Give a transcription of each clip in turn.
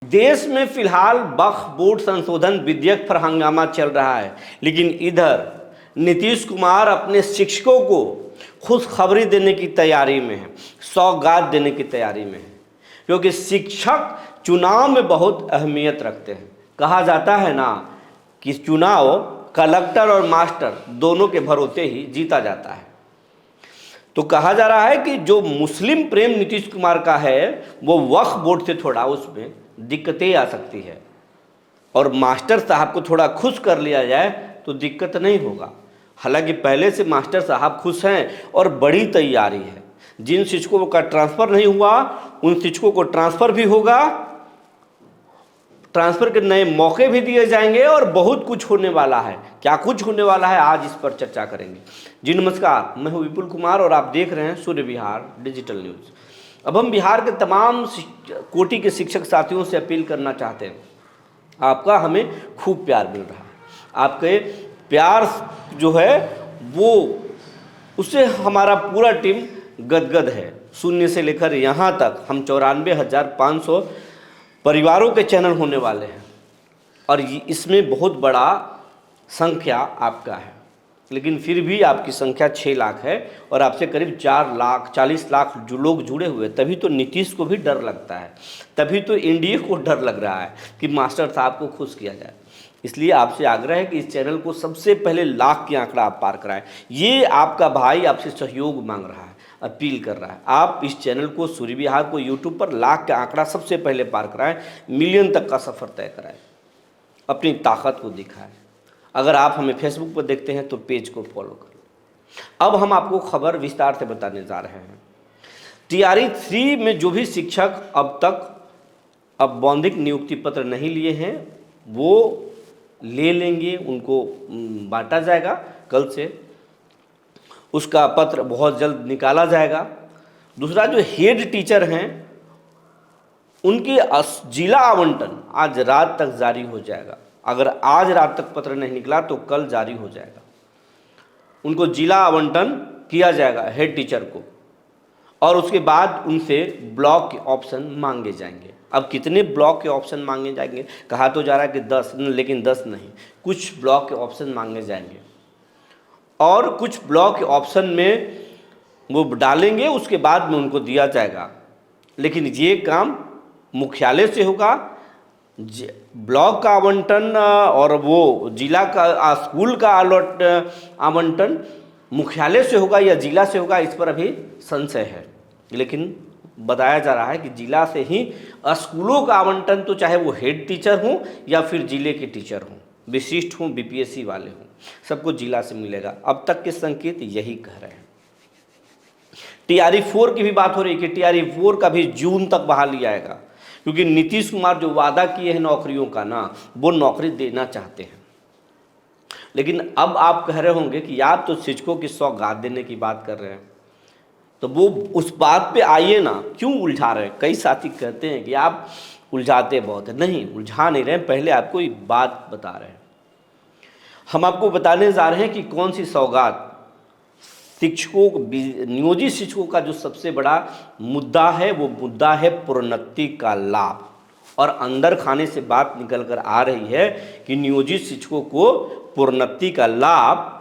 देश में फिलहाल वक्फ बोर्ड संशोधन विधेयक पर हंगामा चल रहा है, लेकिन इधर नीतीश कुमार अपने शिक्षकों को खुशखबरी देने की तैयारी में है, सौगात देने की तैयारी में है, क्योंकि शिक्षक चुनाव में बहुत अहमियत रखते हैं। कहा जाता है ना कि चुनाव कलेक्टर और मास्टर दोनों के भरोसे ही जीता जाता है। तो कहा जा रहा है कि जो मुस्लिम प्रेम नीतीश कुमार का है वो वक्फ बोर्ड से थोड़ा उसमें दिक्कतें आ सकती है, और मास्टर साहब को थोड़ा खुश कर लिया जाए तो दिक्कत नहीं होगा। हालांकि पहले से मास्टर साहब खुश हैं और बड़ी तैयारी है। जिन शिक्षकों का ट्रांसफ़र नहीं हुआ उन शिक्षकों को ट्रांसफ़र भी होगा, ट्रांसफ़र के नए मौके भी दिए जाएंगे और बहुत कुछ होने वाला है। क्या कुछ होने वाला है आज इस पर चर्चा करेंगे। जी नमस्कार, मैं हूं विपुल कुमार और आप देख रहे हैं सूर्य विहार डिजिटल न्यूज़। अब हम बिहार के तमाम कोटि के शिक्षक साथियों से अपील करना चाहते हैं, आपका हमें खूब प्यार मिल रहा है। आपके प्यार जो है वो उससे हमारा पूरा टीम गदगद है। शून्य से लेकर यहाँ तक हम 94,500 परिवारों के चैनल होने वाले हैं और इसमें बहुत बड़ा संख्या आपका है, लेकिन फिर भी आपकी संख्या 6 लाख है और आपसे करीब 40 लाख जो लोग जुड़े हुए। तभी तो नीतीश को भी डर लगता है, तभी तो एनडीए को डर लग रहा है कि मास्टर साहब को खुश किया जाए। इसलिए आपसे आग्रह है कि इस चैनल को सबसे पहले लाख की आंकड़ा आप पार कराएं। ये आपका भाई आपसे सहयोग मांग रहा है, अपील कर रहा है। आप इस चैनल को सूर्य विहार को यूट्यूब पर लाख का आंकड़ा सबसे पहले पार कराएं, मिलियन तक का सफ़र तय कराएं, अपनी ताकत को दिखाएं। अगर आप हमें फेसबुक पर देखते हैं तो पेज को फॉलो करें। अब हम आपको खबर विस्तार से बताने जा रहे हैं। टीआरई 3 में जो भी शिक्षक अब बौद्धिक नियुक्ति पत्र नहीं लिए हैं वो ले लेंगे, उनको बांटा जाएगा। कल से उसका पत्र बहुत जल्द निकाला जाएगा। दूसरा, जो हेड टीचर हैं उनकी जिला आवंटन आज रात तक जारी हो जाएगा। अगर आज रात तक पत्र नहीं निकला तो कल जारी हो जाएगा। उनको जिला आवंटन किया जाएगा हेड टीचर को, और उसके बाद उनसे ब्लॉक के ऑप्शन मांगे जाएंगे। अब कितने ब्लॉक के ऑप्शन मांगे जाएंगे, कहा तो जा रहा है कि 10, लेकिन 10 नहीं, कुछ ब्लॉक के ऑप्शन मांगे जाएंगे और कुछ ब्लॉक के ऑप्शन में वो डालेंगे, उसके बाद में उनको दिया जाएगा। लेकिन ये काम मुख्यालय से होगा। ब्लॉक का आवंटन और वो जिला का स्कूल का आवंटन मुख्यालय से होगा या जिला से होगा, इस पर अभी संशय है। लेकिन बताया जा रहा है कि जिला से ही स्कूलों का आवंटन, तो चाहे वो हेड टीचर हों या फिर जिले के टीचर हों, विशिष्ट हों, बीपीएससी वाले हों, सबको जिला से मिलेगा। अब तक के संकेत यही कह रहे हैं। टीआरई 4 की भी बात हो रही है कि टीआरई 4 का भी जून तक बहाली आएगा, क्योंकि नीतीश कुमार जो वादा किए हैं नौकरियों का ना, वो नौकरी देना चाहते हैं। लेकिन अब आप कह रहे होंगे कि आप तो शिक्षकों की सौगात देने की बात कर रहे हैं, तो वो उस बात पे आइए ना, क्यों उलझा रहे हैं। कई साथी कहते हैं कि आप उलझाते बहुत हैं। नहीं, उलझा नहीं रहे हैं, पहले आपको ये बात बता रहे हैं। हम आपको बताने जा रहे हैं कि कौन सी सौगात शिक्षकों, नियोजित शिक्षकों का जो सबसे बड़ा मुद्दा है वो मुद्दा है प्रोन्नति का लाभ। और अंदर खाने से बात निकल कर आ रही है कि नियोजित शिक्षकों को प्रोन्नति का लाभ,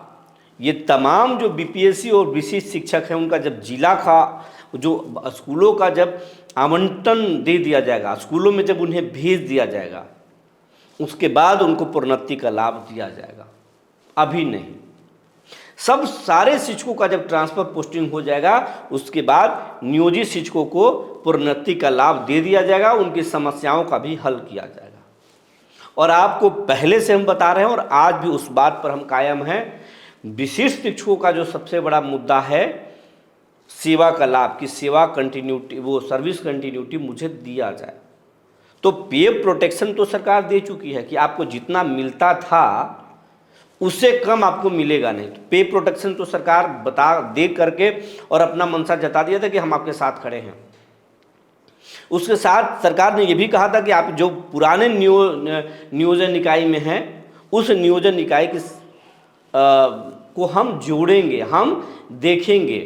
ये तमाम जो बीपीएससी और विशिष्ट शिक्षक हैं उनका जब जिला का जो स्कूलों का जब आवंटन दे दिया जाएगा, स्कूलों में जब उन्हें भेज दिया जाएगा, उसके बाद उनको प्रोन्नति का लाभ दिया जाएगा। अभी नहीं। सब सारे शिक्षकों का जब ट्रांसफ़र पोस्टिंग हो जाएगा उसके बाद नियोजित शिक्षकों को प्रोन्नति का लाभ दे दिया जाएगा, उनकी समस्याओं का भी हल किया जाएगा। और आपको पहले से हम बता रहे हैं और आज भी उस बात पर हम कायम हैं, विशिष्ट शिक्षकों का जो सबसे बड़ा मुद्दा है सेवा का लाभ, की सेवा कंटिन्यूटी, वो सर्विस कंटिन्यूटी मुझे दिया जाए। तो पे प्रोटेक्शन तो सरकार दे चुकी है कि आपको जितना मिलता था उससे कम आपको मिलेगा नहीं। तो पे प्रोटेक्शन तो सरकार दे करके और अपना मंशा जता दिया था कि हम आपके साथ खड़े हैं। उसके साथ सरकार ने यह भी कहा था कि आप जो पुराने नियोजन निकाय में हैं उस नियोजन निकाय की को हम जोड़ेंगे, हम देखेंगे,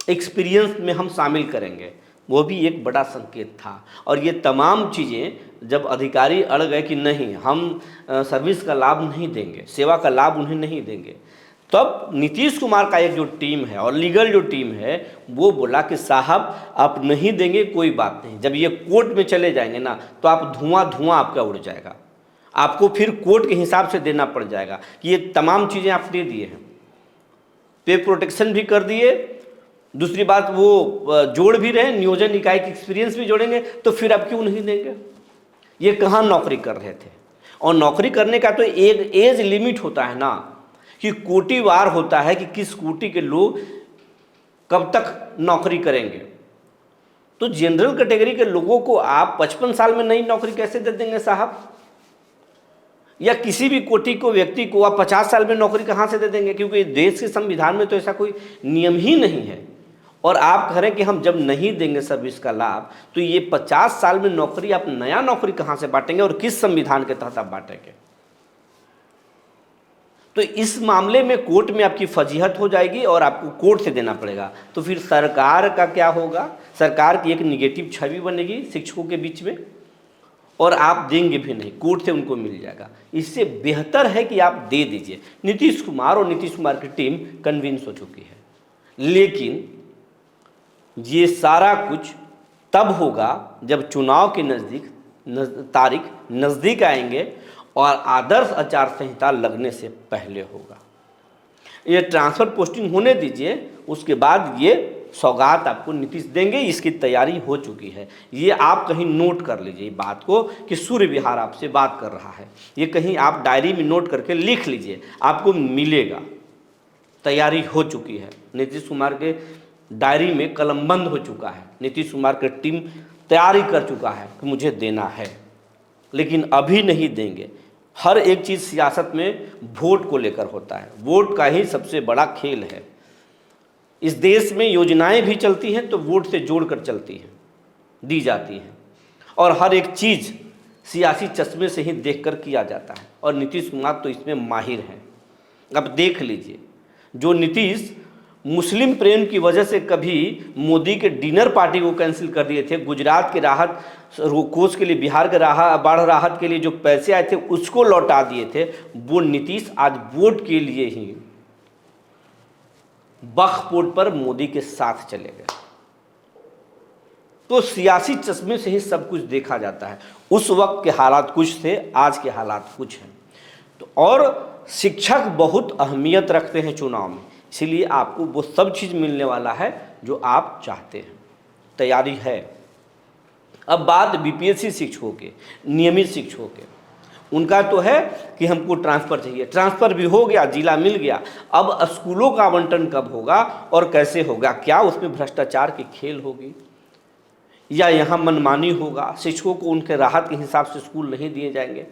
एक्सपीरियंस में हम शामिल करेंगे, वो भी एक बड़ा संकेत था। और ये तमाम चीज़ें जब अधिकारी अड़ गए कि नहीं, हम सर्विस का लाभ नहीं देंगे, सेवा का लाभ उन्हें नहीं देंगे, तब नीतीश कुमार का एक जो टीम है और लीगल जो टीम है वो बोला कि साहब आप नहीं देंगे कोई बात नहीं, जब ये कोर्ट में चले जाएंगे ना तो आप धुआं आपका उड़ जाएगा, आपको फिर कोर्ट के हिसाब से देना पड़ जाएगा कि ये तमाम चीज़ें आप दे दिए हैं, पे प्रोटेक्शन भी कर दिए, दूसरी बात वो जोड़ भी रहे, नियोजन इकाई की एक्सपीरियंस भी जोड़ेंगे, तो फिर आप क्यों नहीं देंगे। ये कहाँ नौकरी कर रहे थे। और नौकरी करने का तो एक एज लिमिट होता है ना, कि कोटिवार होता है कि किस कोटि के लोग कब तक नौकरी करेंगे। तो जनरल कैटेगरी के लोगों को आप 55 साल में नई नौकरी कैसे दे देंगे साहब, या किसी भी कोटि को व्यक्ति को आप 50 साल में नौकरी कहाँ से दे देंगे, क्योंकि देश के संविधान में तो ऐसा कोई नियम ही नहीं है। और आप कह रहे हैं कि हम जब नहीं देंगे सर्विस का लाभ, तो ये 50 साल में नौकरी, आप नया नौकरी कहाँ से बांटेंगे और किस संविधान के तहत आप बांटेंगे। तो इस मामले में कोर्ट में आपकी फजीहत हो जाएगी और आपको कोर्ट से देना पड़ेगा। तो फिर सरकार का क्या होगा, सरकार की एक निगेटिव छवि बनेगी शिक्षकों के बीच में, और आप देंगे भी नहीं, कोर्ट से उनको मिल जाएगा। इससे बेहतर है कि आप दे दीजिए। नीतीश कुमार और नीतीश कुमार की टीम कन्विंस हो चुकी है, लेकिन ये सारा कुछ तब होगा जब चुनाव के तारीख नज़दीक आएंगे और आदर्श आचार संहिता लगने से पहले होगा। ये ट्रांसफ़र पोस्टिंग होने दीजिए, उसके बाद ये सौगात आपको नीतीश देंगे, इसकी तैयारी हो चुकी है। ये आप कहीं नोट कर लीजिए बात को कि सूर्य विहार आपसे बात कर रहा है, ये कहीं आप डायरी में नोट करके लिख लीजिए, आपको मिलेगा। तैयारी हो चुकी है, नीतीश कुमार के डायरी में कलमबंद हो चुका है, नीतीश कुमार की टीम तैयारी कर चुका है कि मुझे देना है, लेकिन अभी नहीं देंगे। हर एक चीज़ सियासत में वोट को लेकर होता है, वोट का ही सबसे बड़ा खेल है। इस देश में योजनाएं भी चलती हैं तो वोट से जोड़कर चलती हैं, दी जाती हैं, और हर एक चीज़ सियासी चश्मे से ही देखकर किया जाता है, और नीतीश कुमार तो इसमें माहिर हैं। अब देख लीजिए, जो नीतीश मुस्लिम प्रेम की वजह से कभी मोदी के डिनर पार्टी को कैंसिल कर दिए थे, गुजरात के राहत कोष के लिए, बिहार के बाढ़ राहत के लिए जो पैसे आए थे उसको लौटा दिए थे, वो नीतीश आज वोट के लिए ही बखपोट पर मोदी के साथ चले गए। तो सियासी चश्मे से ही सब कुछ देखा जाता है। उस वक्त के हालात कुछ थे, आज के हालात कुछ हैं। तो और शिक्षक बहुत अहमियत रखते हैं चुनाव में, इसीलिए आपको वो सब चीज़ मिलने वाला है जो आप चाहते हैं। तैयारी है। अब बात बीपीएससी शिक्षकों के, नियमित शिक्षकों के, उनका तो है कि हमको ट्रांसफ़र चाहिए, ट्रांसफ़र भी हो गया, जिला मिल गया। अब स्कूलों का आवंटन कब होगा और कैसे होगा, क्या उसमें भ्रष्टाचार की खेल होगी या यहाँ मनमानी होगा, शिक्षकों को उनके राहत के हिसाब से स्कूल नहीं दिए जाएंगे।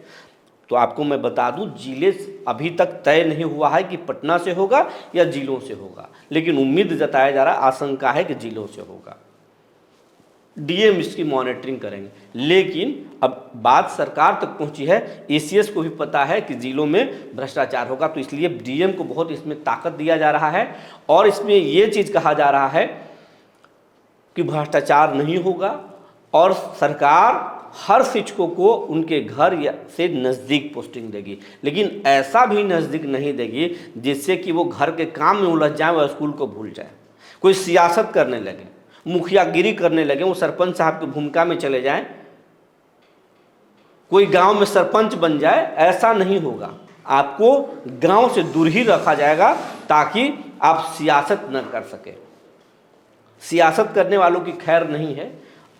तो आपको मैं बता दूं, जिले अभी तक तय नहीं हुआ है कि पटना से होगा या जिलों से होगा, लेकिन उम्मीद जताया जा रहा, आशंका है कि जिलों से होगा। डीएम इसकी मॉनिटरिंग करेंगे, लेकिन अब बात सरकार तक पहुंची है, एसीएस को भी पता है कि जिलों में भ्रष्टाचार होगा, तो इसलिए डीएम को बहुत इसमें ताकत दिया जा रहा है। और इसमें ये चीज़ कहा जा रहा है कि भ्रष्टाचार नहीं होगा और सरकार हर शिक्षकों को उनके घर से नज़दीक पोस्टिंग देगी, लेकिन ऐसा भी नज़दीक नहीं देगी जिससे कि वो घर के काम में उलझ जाए और स्कूल को भूल जाए, कोई सियासत करने लगे, मुखियागिरी करने लगे, वो सरपंच साहब की भूमिका में चले जाएं, कोई गांव में सरपंच बन जाए, ऐसा नहीं होगा। आपको गांव से दूर ही रखा जाएगा ताकि आप सियासत न कर सके। सियासत करने वालों की खैर नहीं है।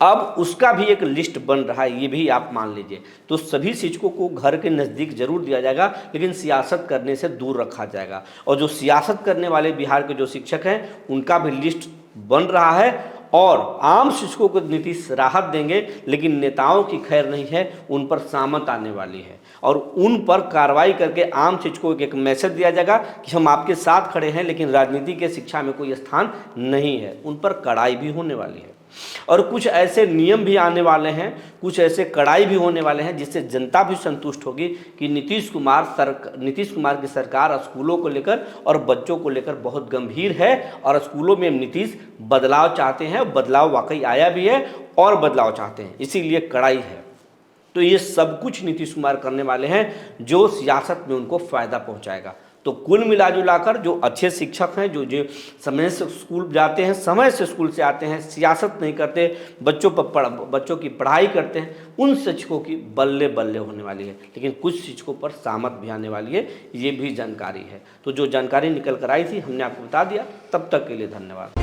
अब उसका भी एक लिस्ट बन रहा है, ये भी आप मान लीजिए। तो सभी शिक्षकों को घर के नज़दीक जरूर दिया जाएगा, लेकिन सियासत करने से दूर रखा जाएगा। और जो सियासत करने वाले बिहार के जो शिक्षक हैं उनका भी लिस्ट बन रहा है, और आम शिक्षकों को नीतीश राहत देंगे, लेकिन नेताओं की खैर नहीं है, उन पर सामत आने वाली है और उन पर कार्रवाई करके आम शिक्षकों को एक मैसेज दिया जाएगा कि हम आपके साथ खड़े हैं, लेकिन राजनीति के शिक्षा में कोई स्थान नहीं है। उन पर कड़ाई भी होने वाली है। और कुछ ऐसे नियम भी आने वाले हैं, कुछ ऐसे कड़ाई भी होने वाले हैं जिससे जनता भी संतुष्ट होगी कि नीतीश कुमार की सरकार स्कूलों को लेकर और बच्चों को लेकर बहुत गंभीर है और स्कूलों में नीतीश बदलाव चाहते हैं, बदलाव वाकई आया भी है और बदलाव चाहते हैं, इसीलिए कड़ाई है। तो ये सब कुछ नीतीश कुमार करने वाले हैं जो सियासत में उनको फायदा पहुंचाएगा। तो कुल मिलाजुलाकर जो अच्छे शिक्षक हैं, जो समय से स्कूल जाते हैं, समय से स्कूल से आते हैं, सियासत नहीं करते, बच्चों की पढ़ाई करते हैं, उन शिक्षकों की बल्ले बल्ले होने वाली है। लेकिन कुछ शिक्षकों पर सामत भी आने वाली है, ये भी जानकारी है। तो जो जानकारी निकल कर आई थी हमने आपको बता दिया। तब तक के लिए धन्यवाद।